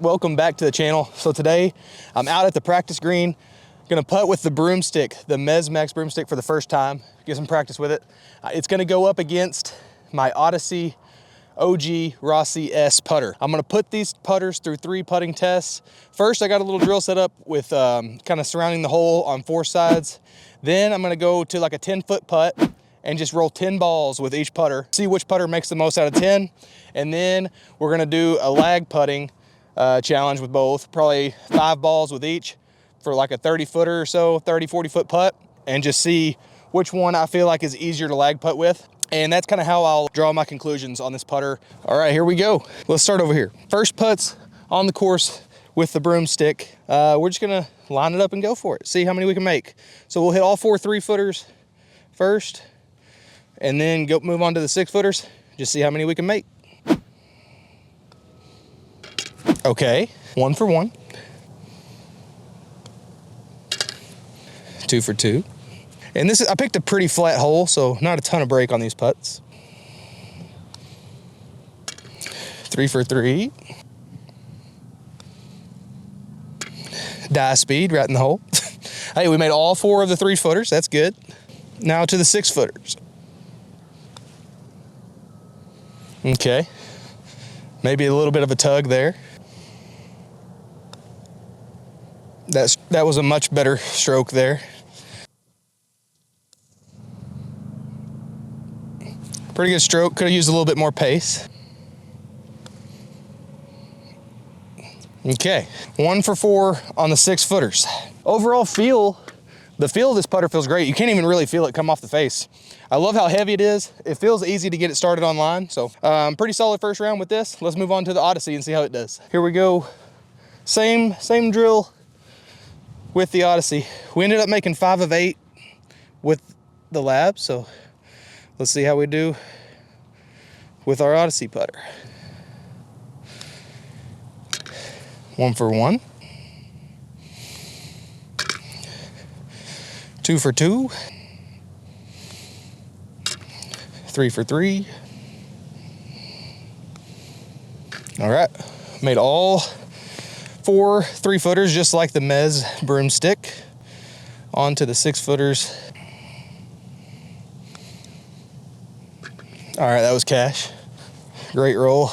Welcome back to the channel. So today I'm out at the practice green, gonna putt with the Broomstick, the Max Broomstick for the first time, get some practice with it. It's gonna go up against my Odyssey OG Rossi S putter. I'm gonna put these putters through 3 putting tests. First, I got a little drill set up with kind of surrounding the hole on 4 sides. Then I'm gonna go to like a 10-foot putt and just roll 10 balls with each putter, see which putter makes the most out of 10. And then we're gonna do a lag putting challenge with both, probably 5 balls with each for like a 30-footer or so, 40-foot putt, and just see which one I feel like is easier to lag putt with. And that's kind of how I'll draw my conclusions on this putter. All right, here we go. Let's start over here. First putts on the course with the Broomstick. We're just gonna line it up and go for it, see how many we can make. So we'll hit all 4 3-footers first, and then move on to the 6-footers, just see how many we can make. Okay, 1 for 1. 2 for 2. And I picked a pretty flat hole, so not a ton of break on these putts. 3 for 3. Die speed right in the hole. Hey, we made all 4 of the 3-footers, that's good. Now to the 6-footers. Okay, maybe a little bit of a tug there. That was a much better stroke there. Pretty good stroke, could have used a little bit more pace. Okay, 1 for 4 on the 6-footers. Overall the feel of this putter feels great. You can't even really feel it come off the face. I love how heavy it is. It feels easy to get it started on line. So pretty solid first round with this. Let's move on to the Odyssey and see how it does. Here we go, same drill with the Odyssey. We ended up making 5 of 8 with the LAB, so let's see how we do with our Odyssey putter. 1 for 1. 2 for 2. 3 for 3. All right, made all 4 3-footers just like the Mez Broomstick. On to the 6-footers. All right, that was cash. Great roll.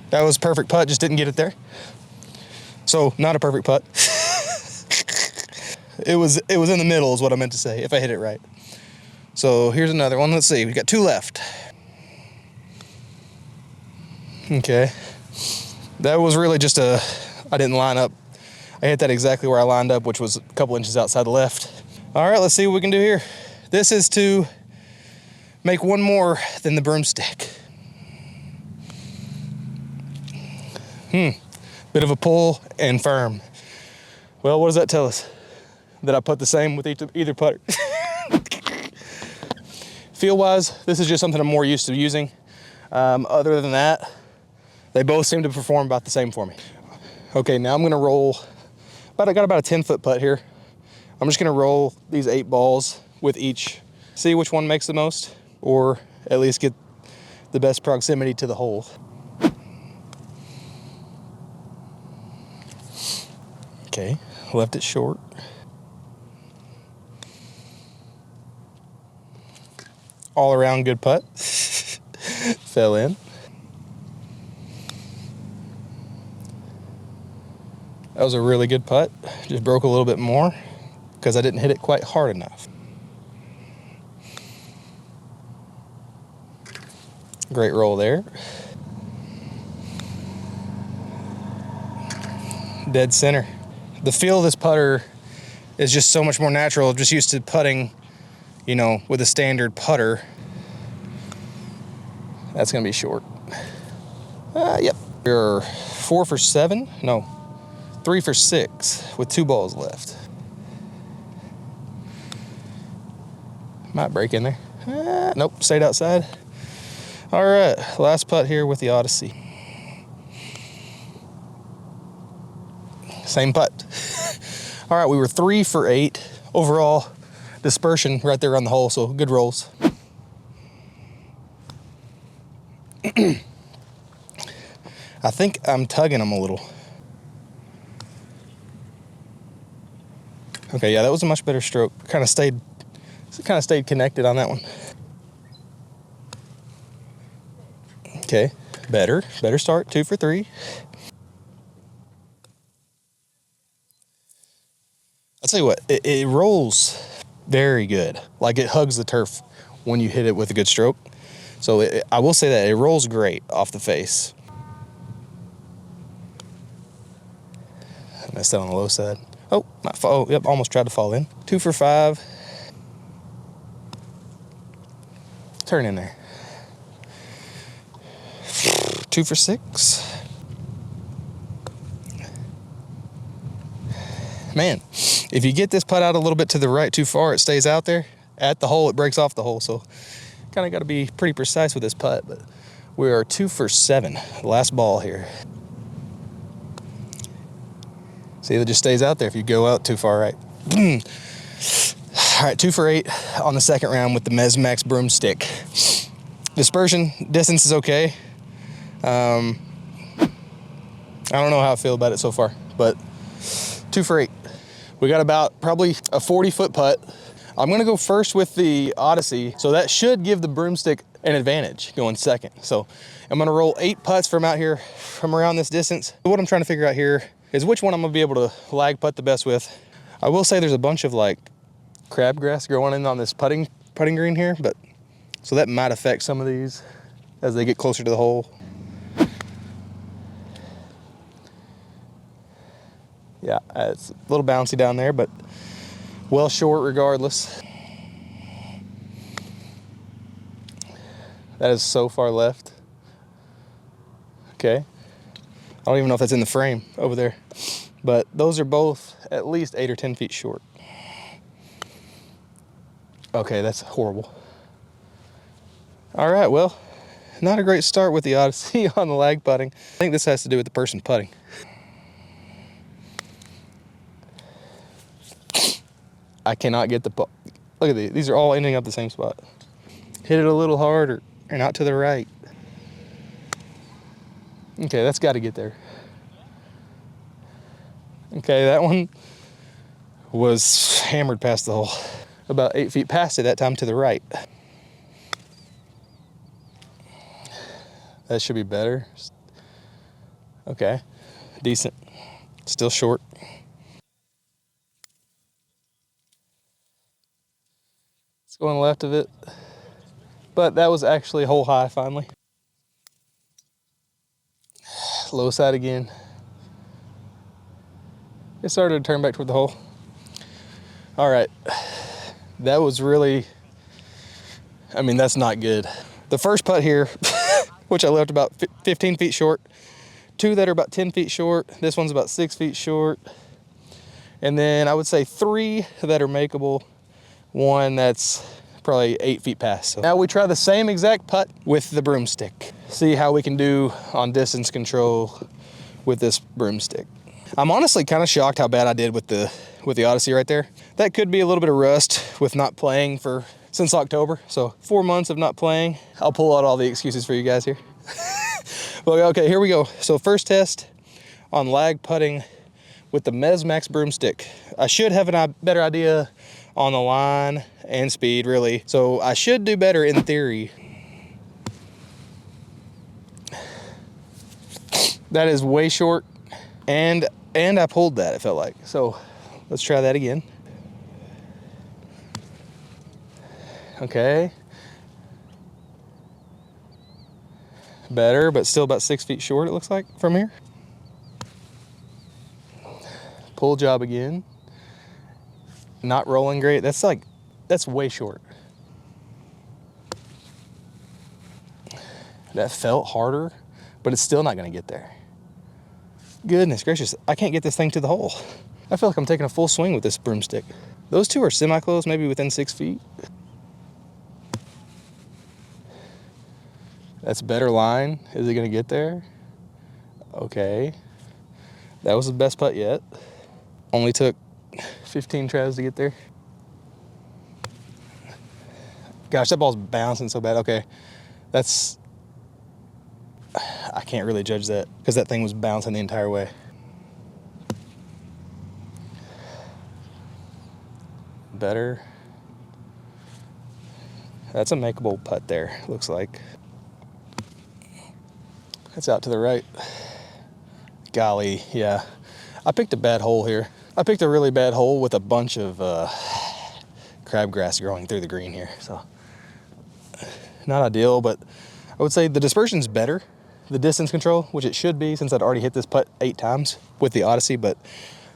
That was a perfect putt, just didn't get it there. So not a perfect putt. It was in the middle is what I meant to say, if I hit it right. So here's another one. Let's see, we got 2 left. Okay. That was really just I didn't line up. I hit that exactly where I lined up, which was a couple inches outside the left. All right, let's see what we can do here. This is to make 1 more than the Broomstick. Bit of a pull and firm. Well, what does that tell us? That I put the same with either putter. Feel-wise, this is just something I'm more used to using. Other than that, they both seem to perform about the same for me. Okay, now I'm gonna roll, I got about a 10-foot putt here. I'm just gonna roll these 8 balls with each, see which one makes the most, or at least get the best proximity to the hole. Okay, left it short. All around good putt. Fell in. That was a really good putt. Just broke a little bit more because I didn't hit it quite hard enough. Great roll there. Dead center. The feel of this putter is just so much more natural. I'm just used to putting, you know, with a standard putter. That's gonna be short. Yep. We're 4 for 7. No, 3 for 6 with 2 balls left. Might break in there. Nope, stayed outside. All right, last putt here with the Odyssey. Same putt. All right, we were 3 for 8 overall. Dispersion right there on the hole, so good rolls. I think I'm tugging them a little. Okay, yeah, that was a much better stroke. Kind of stayed connected on that one. Okay, better start, 2 for 3. I'll tell you what, it rolls very good. Like it hugs the turf when you hit it with a good stroke. So I will say that it rolls great off the face. I messed that on the low side. Oh, yep, almost tried to fall in. 2 for 5. Turn in there. 2 for 6. Man, if you get this putt out a little bit to the right too far, it stays out there. At the hole, it breaks off the hole. So kind of got to be pretty precise with this putt, but we are 2 for 7. Last ball here. See, it just stays out there if you go out too far right. All right, 2 for 8 on the second round with the MESMAX Broomstick. Dispersion distance is okay. I don't know how I feel about it so far, but 2 for 8. We got about probably a 40-foot putt. I'm gonna go first with the Odyssey, so that should give the Broomstick an advantage going second. So I'm gonna roll 8 putts from out here, from around this distance. What I'm trying to figure out here is which one I'm gonna be able to lag putt the best with. I will say there's a bunch of like crabgrass growing in on this putting green here, but so that might affect some of these as they get closer to the hole. Yeah, it's a little bouncy down there, but well short regardless. That is so far left. Okay. I don't even know if that's in the frame over there, but those are both at least 8 or 10 feet short. Okay, that's horrible. All right, well, not a great start with the Odyssey on the lag putting. I think this has to do with the person putting. I cannot get the putt. Look at these. These are all ending up the same spot. Hit it a little harder and out to the right. Okay, that's got to get there. Okay, that one was hammered past the hole. About 8 feet past it that time to the right. That should be better. Okay, decent. Still short. It's going left of it, but that was actually hole high finally. Low side again. It started to turn back toward the hole. All right, that was really, I mean, that's not good. The first putt here, which I left about 15 feet short, 2 that are about 10 feet short, this one's about 6 feet short, and then I would say 3 that are makeable, 1 that's probably 8 feet past. So now we try the same exact putt with the Broomstick. See how we can do on distance control with this Broomstick. I'm honestly kind of shocked how bad I did with the Odyssey right there. That could be a little bit of rust with not playing since October. So 4 months of not playing. I'll pull out all the excuses for you guys here. Well, okay, here we go. So first test on lag putting with the MESMAX Broomstick. I should have a better idea on the line and speed, really. So I should do better in theory. That is way short, and I pulled that, it felt like. So let's try that again. Okay. Better, but still about 6 feet short, it looks like, from here. Pull job again. Not rolling great. That's way short. That felt harder, but it's still not gonna get there. Goodness gracious, I can't get this thing to the hole. I feel like I'm taking a full swing with this Broomstick. Those two are semi-close, maybe within 6 feet. That's better line. Is it gonna get there? Okay. That was the best putt yet. Only took 15 tries to get there. Gosh, that ball's bouncing so bad. Okay, that's I can't really judge that because that thing was bouncing the entire way. Better. That's a makeable putt there, looks like. That's out to the right. Golly, yeah. I picked a bad hole here. I picked a really bad hole with a bunch of crabgrass growing through the green here, so not ideal, but I would say the dispersion's better. The distance control, which it should be since I'd already hit this putt 8 times with the Odyssey, but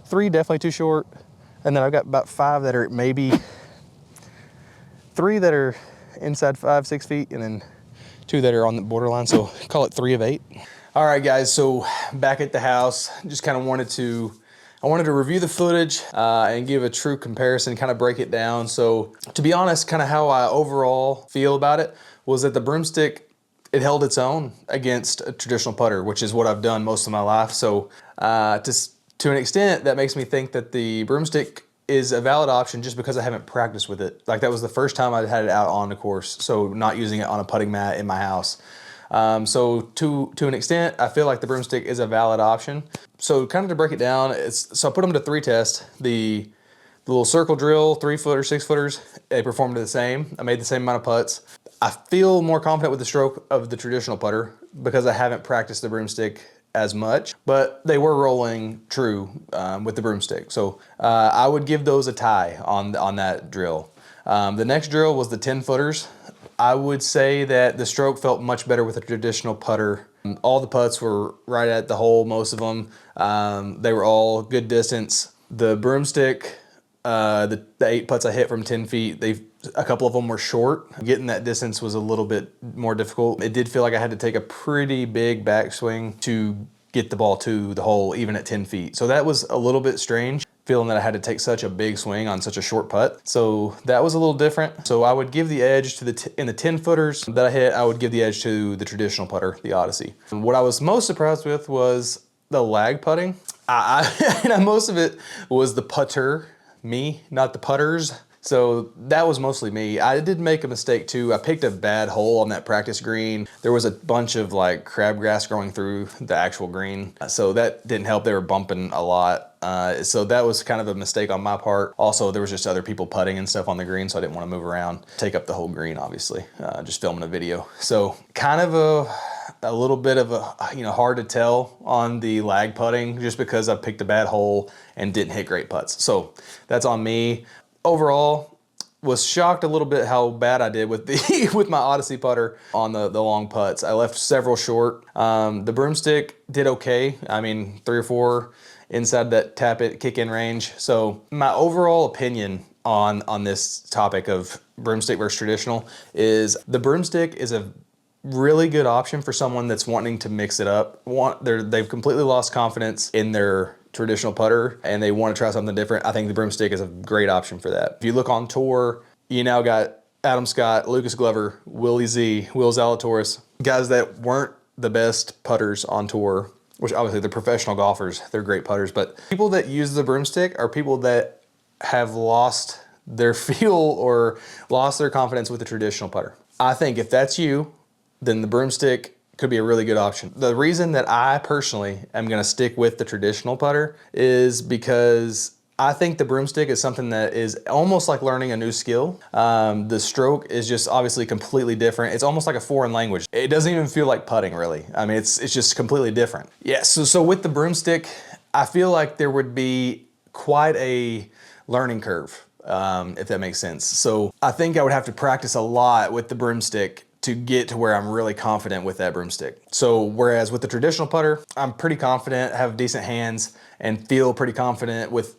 3 definitely too short. And then I've got about 5 that are maybe 3 that are inside 5-6 feet, and then 2 that are on the borderline, so call it 3 of 8. All right, guys, so back at the house, just kind of wanted to review the footage and give a true comparison, kind of break it down. So to be honest, kind of how I overall feel about it was that the Broomstick, it held its own against a traditional putter, which is what I've done most of my life. So to an extent, that makes me think that the Broomstick is a valid option just because I haven't practiced with it. Like, that was the first time I had it out on the course, so not using it on a putting mat in my house. So to an extent, I feel like the Broomstick is a valid option. So kind of to break it down, so I put them to 3 tests. The little circle drill, 3-footer, 6-footers, they performed the same. I made the same amount of putts. I feel more confident with the stroke of the traditional putter because I haven't practiced the Broomstick as much, but they were rolling true with the Broomstick. So I would give those a tie on that drill. The next drill was the 10-footers. I would say that the stroke felt much better with a traditional putter. All the putts were right at the hole, most of them. They were all good distance. The Broomstick, the 8 putts I hit from 10 feet, a couple of them were short. Getting that distance was a little bit more difficult. It did feel like I had to take a pretty big backswing to get the ball to the hole, even at 10 feet. So that was a little bit strange, feeling that I had to take such a big swing on such a short putt. So that was a little different. So I would give the edge to in the 10-footers that I hit, I would give the edge to the traditional putter, the Odyssey. And what I was most surprised with was the lag putting. Most of it was the putter, me, not the putters. So that was mostly me. I did make a mistake too. I picked a bad hole on that practice green. There was a bunch of like crabgrass growing through the actual green. So that didn't help. They were bumping a lot. So that was kind of a mistake on my part. Also, there was just other people putting and stuff on the green, so I didn't want to move around, take up the whole green, obviously, just filming a video. So kind of a little bit of hard to tell on the lag putting just because I picked a bad hole and didn't hit great putts. So that's on me. Overall, was shocked a little bit how bad I did with with my Odyssey putter on the long putts. I left several short. The Broomstick did okay. I mean, 3 or 4 inside that tap it, kick in range. So my overall opinion on this topic of Broomstick versus traditional is the Broomstick is a really good option for someone that's wanting to mix it up. They've completely lost confidence in their traditional putter and they want to try something different. I think the Broomstick is a great option for that. If you look on tour, you now got Adam Scott, Lucas Glover, Willie Z, Will Zalatoris, guys that weren't the best putters on tour, which obviously they're professional golfers, they're great putters, but people that use the Broomstick are people that have lost their feel or lost their confidence with the traditional putter. I think if that's you, then the Broomstick could be a really good option. The reason that I personally am gonna stick with the traditional putter is because I think the Broomstick is something that is almost like learning a new skill. The stroke is just obviously completely different. It's almost like a foreign language. It doesn't even feel like putting, really. I mean, it's just completely different. Yeah, so with the Broomstick, I feel like there would be quite a learning curve, if that makes sense. So I think I would have to practice a lot with the Broomstick to get to where I'm really confident with that Broomstick. So whereas with the traditional putter, I'm pretty confident, have decent hands, and feel pretty confident with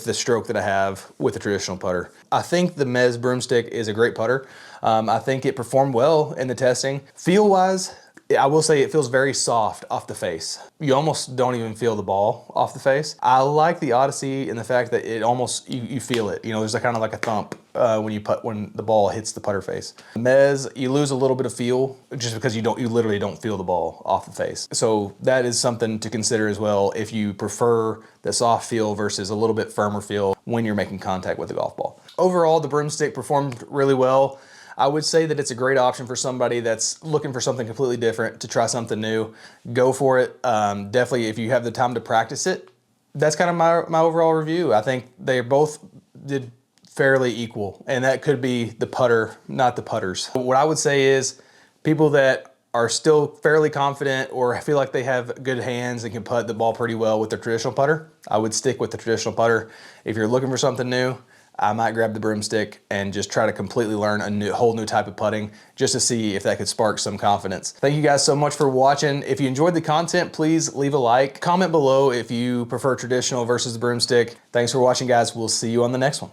the stroke that I have with the traditional putter. I think the Mez Broomstick is a great putter. I think it performed well in the testing. Feel-wise, I will say it feels very soft off the face. You almost don't even feel the ball off the face. I like the Odyssey in the fact that it almost, you feel it. You know, there's kind of like a thump when the ball hits the putter face. Mez, you lose a little bit of feel just because you literally don't feel the ball off the face. So that is something to consider as well if you prefer the soft feel versus a little bit firmer feel when you're making contact with the golf ball. Overall, the Broomstick performed really well. I would say that it's a great option for somebody that's looking for something completely different, to try something new. Go for it. Definitely, if you have the time to practice it. That's kind of my overall review. I think they both did fairly equal, and that could be the putter, not the putters. What I would say is people that are still fairly confident or feel like they have good hands and can putt the ball pretty well with their traditional putter, I would stick with the traditional putter. If you're looking for something new, I might grab the Broomstick and just try to completely learn a whole new type of putting just to see if that could spark some confidence. Thank you guys so much for watching. If you enjoyed the content, please leave a like. Comment below if you prefer traditional versus the Broomstick. Thanks for watching, guys. We'll see you on the next one.